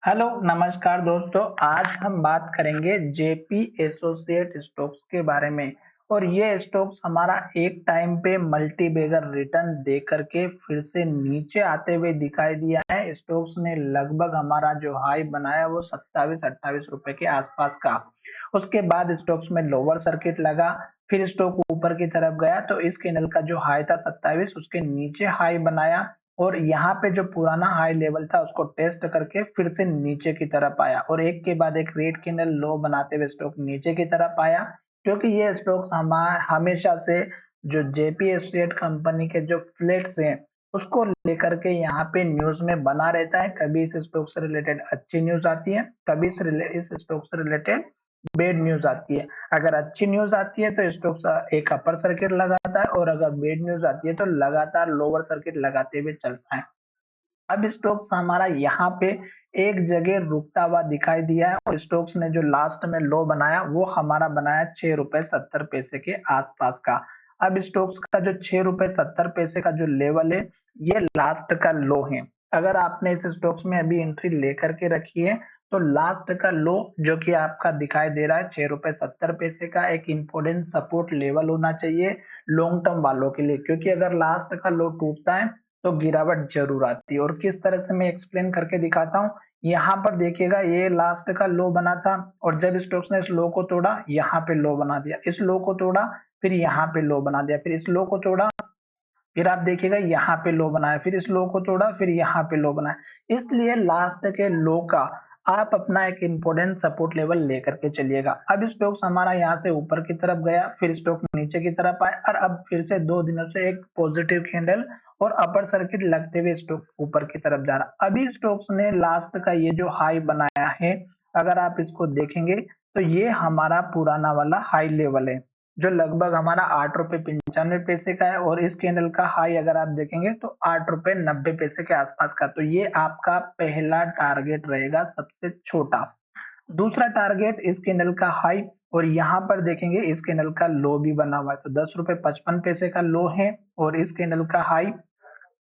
Hello नमस्कार दोस्तों। आज हम बात करेंगे जेपी एसोसिएट स्टॉक्स के बारे में। और ये स्टॉक्स हमारा एक टाइम पे मल्टी बैगर रिटर्न दे करके फिर से नीचे आते हुए दिखाई दिया है। स्टॉक्स ने लगभग हमारा जो हाई बनाया वो 27-28 रुपए के आसपास का। उसके बाद स्टॉक्स में लोअर सर्किट लगा, फिर स्टॉक ऊपर की तरफ गया तो इस कैंडल का जो हाई था 27, उसके नीचे हाई बनाया और यहाँ पे जो पुराना हाई लेवल था उसको टेस्ट करके फिर से नीचे की तरफ आया और एक के बाद एक रेड कैंडल लो बनाते हुए स्टॉक नीचे की तरफ आया। क्योंकि ये स्टॉक्स हमेशा से जो जेपी एसोसिएट कंपनी के जो फ्लेट्स हैं उसको लेकर के यहाँ पे न्यूज में बना रहता है। कभी इस स्टॉक से रिलेटेड अच्छी न्यूज आती है, कभी इस स्टॉक से रिलेटेड बैड न्यूज आती है। अगर अच्छी न्यूज आती है तो स्टॉक एक अपर सर्किट लगाता है और अगर बैड न्यूज आती है तो लगातार लोअर सर्किट लगाते हुए चलता है। अब स्टोक्स हमारा यहाँ पे एक जगह रुकता हुआ दिखाई दिया है और स्टोक्स ने जो लास्ट में लो बनाया वो हमारा बनाया 6 रुपए 70 पैसे के आसपास का। अब स्टोक्स का जो 6 रुपए 70 पैसे का जो लेवल है ये लास्ट का लो है। अगर आपने इस स्टोक्स में अभी एंट्री लेकर के रखी है तो लास्ट का लो जो कि आपका दिखाई दे रहा है 6 रुपए 70 पैसे का एक इम्पोर्टेंट सपोर्ट लेवल होना चाहिए लॉन्ग टर्म वालों के लिए। क्योंकि अगर लास्ट का लो टूटता है तो गिरावट जरूर आती है। और किस तरह से मैं एक्सप्लेन करके दिखाता हूँ। यहाँ पर देखिएगा ये लास्ट का लो बना था और जब स्टॉक्स ने इस लो को तोड़ा यहाँ पे लो बना दिया, इस लो को तोड़ा फिर यहाँ पे लो बना दिया, फिर इस लो को तोड़ा फिर आप देखिएगा यहाँ पे लो बनाया, फिर इस लो को तोड़ा फिर यहाँ पे लो बनाया। इसलिए लास्ट के लो का आप अपना एक इंपॉर्टेंट सपोर्ट लेवल लेकर के चलिएगा। अब स्टॉक्स हमारा यहाँ से ऊपर की तरफ गया, फिर स्टॉक नीचे की तरफ आया और अब फिर से 2 दिनों से एक पॉजिटिव कैंडल और अपर सर्किट लगते हुए स्टॉक ऊपर की तरफ जा रहा। अभी स्टॉक्स ने लास्ट का ये जो हाई बनाया है, अगर आप इसको देखेंगे तो ये हमारा पुराना वाला हाई लेवल है जो लगभग हमारा 8 रुपए 95 पैसे का है। और इस कैंडल का हाई अगर आप देखेंगे तो 8 रुपए 90 पैसे के आसपास का। तो ये आपका पहला टारगेट रहेगा, सबसे छोटा। दूसरा टारगेट इस कैंडल का हाई और यहाँ पर देखेंगे इस कैंडल का लो भी बना हुआ है तो 10 रुपए 55 पैसे का लो है। और इस कैंडल का हाई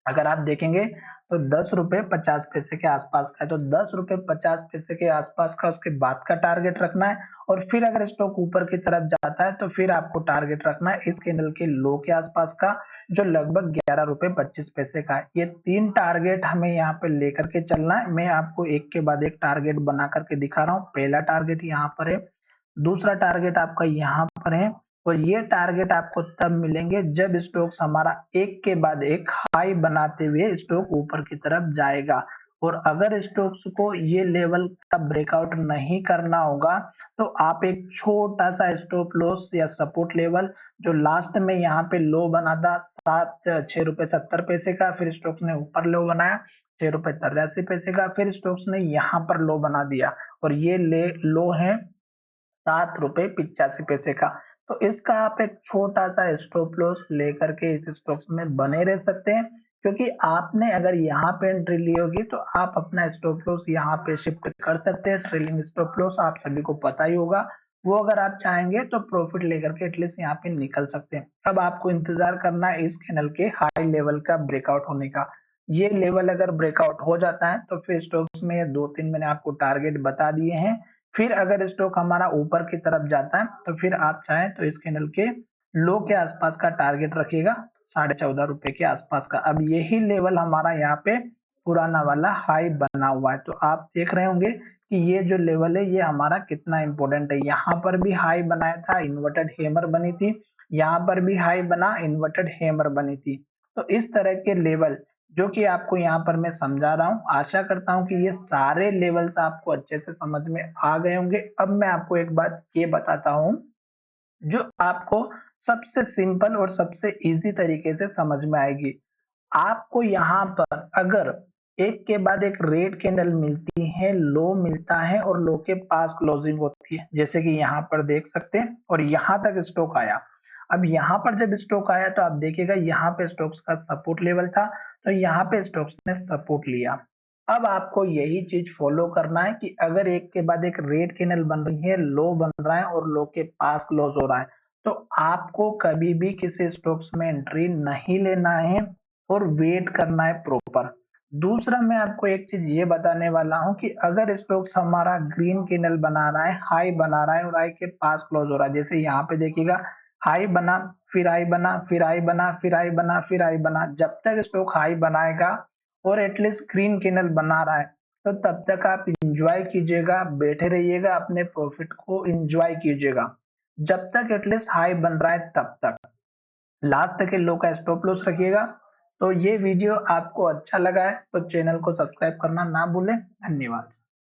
अगर आप देखेंगे तो 10 रुपए 50 पैसे के आसपास का है। तो 10 रुपए 50 पैसे के आसपास का उसके बाद का टारगेट रखना है। और फिर अगर स्टॉक ऊपर की तरफ जाता है तो फिर आपको टारगेट रखना है इस कैंडल के लो के आसपास का जो लगभग 11 रुपए 25 पैसे का है। ये तीन टारगेट हमें यहाँ पे लेकर के चलना है। मैं आपको एक के बाद एक टारगेट बना करके दिखा रहा हूँ। पहला टारगेट यहाँ पर है, दूसरा टारगेट आपका यहाँ पर है और ये टारगेट आपको तब मिलेंगे जब स्टॉक्स हमारा एक के बाद एक हाई बनाते हुए स्टॉक ऊपर की तरफ जाएगा। और अगर स्टॉक्स को ये लेवल का ब्रेकआउट नहीं करना होगा तो आप एक छोटा सा स्टॉप लॉस या सपोर्ट लेवल जो लास्ट में यहाँ पे लो बना था 6 रुपए 70 पैसे का, फिर स्टॉक्स ने ऊपर लो बनाया 6 रुपए 83 पैसे का, फिर स्टॉक्स ने यहाँ पर लो बना दिया और ये ले लो है 7 रुपए 85 पैसे का। तो इसका आप एक छोटा सा स्टॉप लॉस लेकर के इस स्टॉक्स में बने रह सकते हैं। क्योंकि आपने अगर यहाँ पे एंट्री ली होगी तो आप अपना स्टॉप लॉस यहाँ पे शिफ्ट कर सकते हैं। ट्रेलिंग स्टॉप लॉस आप सभी को पता ही होगा, वो अगर आप चाहेंगे तो प्रॉफिट लेकर के एटलीस्ट यहाँ पे निकल सकते हैं। अब आपको इंतजार करना है इस कैंडल के हाई लेवल का ब्रेकआउट होने का। ये लेवल अगर ब्रेकआउट हो जाता है तो फिर स्टॉक्स में 2-3 मैंने आपको टारगेट बता दिए हैं। फिर अगर स्टॉक हमारा ऊपर की तरफ जाता है तो फिर आप चाहें तो इस कैंडल के लो के आसपास का टारगेट रखिएगा 14.5 रुपए के आसपास का। अब यही लेवल हमारा यहाँ पे पुराना वाला हाई बना हुआ है। तो आप देख रहे होंगे कि ये जो लेवल है ये हमारा कितना इंपॉर्टेंट है। यहाँ पर भी हाई बनाया था, इन्वर्टेड हेमर बनी थी, यहाँ पर भी हाई बना, इन्वर्टेड हेमर बनी थी। तो इस तरह के लेवल जो कि आपको यहाँ पर मैं समझा रहा हूँ, आशा करता हूँ कि ये सारे लेवल्स आपको अच्छे से समझ में आ गए होंगे। अब मैं आपको एक बात ये बताता हूँ जो आपको सबसे सिंपल और सबसे इजी तरीके से समझ में आएगी। आपको यहाँ पर अगर एक के बाद एक रेड कैंडल मिलती है, लो मिलता है और लो के पास क्लोजिंग होती है, जैसे कि यहाँ पर देख सकते हैं और यहाँ तक स्टॉक आया। अब यहाँ पर जब स्टॉक आया तो आप देखिएगा यहाँ पे स्टॉक्स का सपोर्ट लेवल था तो यहाँ पे स्टॉक्स ने सपोर्ट लिया। अब आपको यही चीज फॉलो करना है कि अगर एक के बाद एक रेड कैंडल बन रही है, लो बन रहा है और लो के पास क्लोज हो रहा है तो आपको कभी भी किसी स्टॉक्स में एंट्री नहीं लेना है और वेट करना है प्रॉपर। दूसरा मैं आपको एक चीज ये बताने वाला हूँ कि अगर स्टॉक्स हमारा ग्रीन कैंडल बना रहा है, हाई बना रहा है और हाई के पास क्लोज हो रहा है, जैसे यहाँ पे देखिएगा हाई बना, फिर हाई बना, फिर हाई बना, फिर हाई बना, फिर हाई बना, जब तक स्टॉक हाई बनाएगा और एटलीस्ट ग्रीन कैंडल बना रहा है तो तब तक आप इंजॉय कीजिएगा, बैठे रहिएगा, अपने प्रॉफिट को इंजॉय कीजिएगा जब तक एटलीस्ट हाई बन रहा है तब तक। लास्ट तक के लो का स्टॉप लॉस रखिएगा। तो ये वीडियो आपको अच्छा लगा है तो चैनल को सब्सक्राइब करना ना भूलें। धन्यवाद।